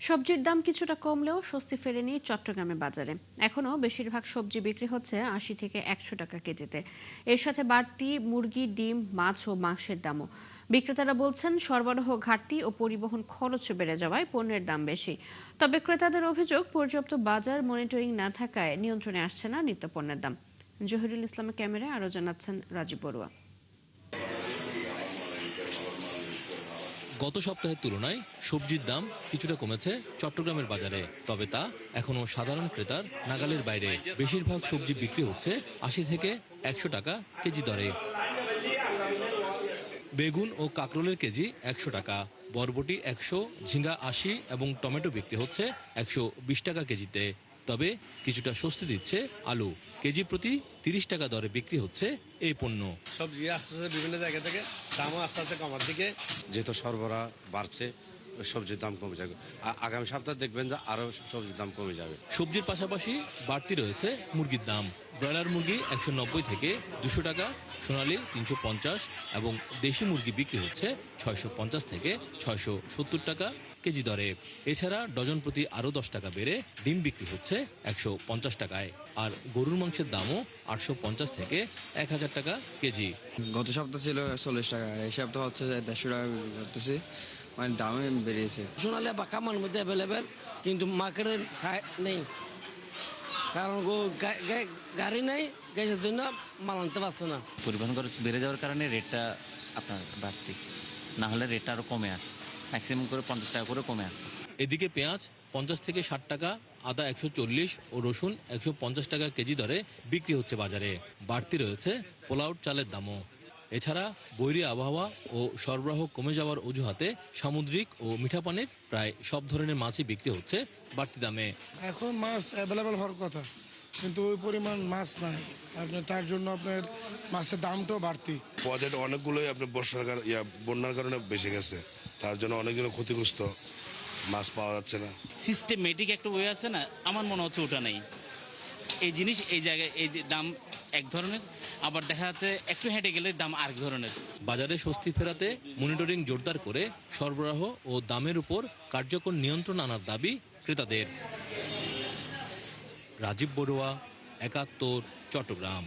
সবজির দাম কিছুটা কমলেও স্বস্তি ফেরেনি চট্টগ্রামের বাজারে। এখনও বেশিরভাগ সবজি বিক্রি হচ্ছে ৮০ থেকে ১০০ টাকা কেজিতে। এর সাথে বাড়তি মুরগি, ডিম, মাছ ও মাংসের দামও। বিক্রেতারা বলছেন সরবরাহ ঘাটতি ও পরিবহন খরচ বেড়ে যাওয়ায় পণ্যের দাম বেশি। তবে ক্রেতাদের অভিযোগ পর্যাপ্ত বাজার মনিটরিং না থাকায় নিয়ন্ত্রণে আসছে না নিত্যপণ্যের দাম। জহিরুল ইসলামের ক্যামেরায় আরও জানাচ্ছেন রাজীব বড়ুয়া। গত সপ্তাহের তুলনায় সবজির দাম কিছুটা কমেছে চট্টগ্রামের বাজারে, তবে তা এখনো সাধারণ ক্রেতার নাগালের বাইরে। বেশিরভাগ সবজি বিক্রি হচ্ছে ৮০ থেকে ১০০ টাকা কেজি দরে। বেগুন ও কাঁকরোলের কেজি ১০০ টাকা, বরবটি ১০০, ঝিঙ্গা ৮০ এবং টমেটো বিক্রি হচ্ছে ১২০ টাকা কেজিতে। তবে কিছুটা স্বস্তি দিচ্ছে আলু, কেজি প্রতি ৩০ টাকা দরে বিক্রি হচ্ছে এই পণ্য। সবজি আস্তে আস্তে বিভিন্ন জায়গা থেকে দামও আস্তে আস্তে কমার দিকে, যেহেতু সরবরাহ বাড়ছে সবজির দাম কমে যাবে। আগামী সপ্তাহে দেখবেন যে আরো সবজির দাম কমে যাবে। সবজির পাশাপাশি বাড়তি রয়েছে মুরগির দাম। ব্রয়লার মুরগি ১৯০ থেকে ২০০ টাকা, সোনালী ৩৫০ এবং দেশি মুরগি বিক্রি হচ্ছে ৬৫০ থেকে ৬৭০ টাকা কেজি দরে। এছাড়া ডজন প্রতি আরও ১০ টাকা বেড়ে ডিম বিক্রি হচ্ছে ১৫০ টাকায়। আর গরুর মাংসের দামও ৮৫০ থেকে ১০০০ টাকা কেজি। গত সপ্তাহ ছিল ৪০ টাকা, এই সপ্তাহ হচ্ছে ১৫০ টাকা করতেছি, মানে দামে বেরিয়েছে। সোনালী বা কামার মধ্যে অ্যাভেলেবেল, কিন্তু মার্কেটে নেই, কারণ গাড়ি নেই, গ্যাসের জন্য মাল আনতে পারছে না। পরিবহন খরচ বেড়ে যাওয়ার কারণে রেটটা আপনার বাড়তি, না হলে রেটটা আরও কমে আসতো, ম্যাক্সিমাম করে ৫০ টাকা করে কমে আসতো। এদিকে পেঁয়াজ ৫০ থেকে ৬০ টাকা, আদা ১৪০ ও রসুন ১৫০ টাকা কেজি দরে বিক্রি হচ্ছে বাজারে। বাড়তি রয়েছে পোলাউট চালের দামও। এছাড়া বৈরী আবহাওয়া ও সরবরাহ কমে যাওয়ার অজুহাতে সামুদ্রিক ও মিঠা পানির প্রায় সব ধরনের মাছই বিক্রি হচ্ছে বাড়তি দামে। এখন মাছ অ্যাভেলেবেল হওয়ার কথা, কিন্তু ওই পরিমাণ মাছ নাই, তার জন্য আপনার মাছের দামটাও বাড়তি। বাজেট অনেকগুলোই আপনার বন্যার কারণে বেশি গেছে, তার জন্য অনেকগুলো ক্ষতিগ্রস্ত, মাছ পাওয়া যাচ্ছে না। সিস্টেমেটিক একটা ওয়ে আছে না, আমার মনে হচ্ছে ওটা নেই। এই জিনিস এই জায়গায় এই দাম এক ধরনের, আবার দেখা যাচ্ছে একটু হেঁটে গেলে দাম আরেক ধরনের। বাজারে স্বস্তি ফেরাতে মনিটরিং জোরদার করে সরবরাহ ও দামের উপর কার্যকর নিয়ন্ত্রণ আনার দাবি ক্রেতাদের। রাজীব বড়ুয়া, ৭১, চট্টগ্রাম।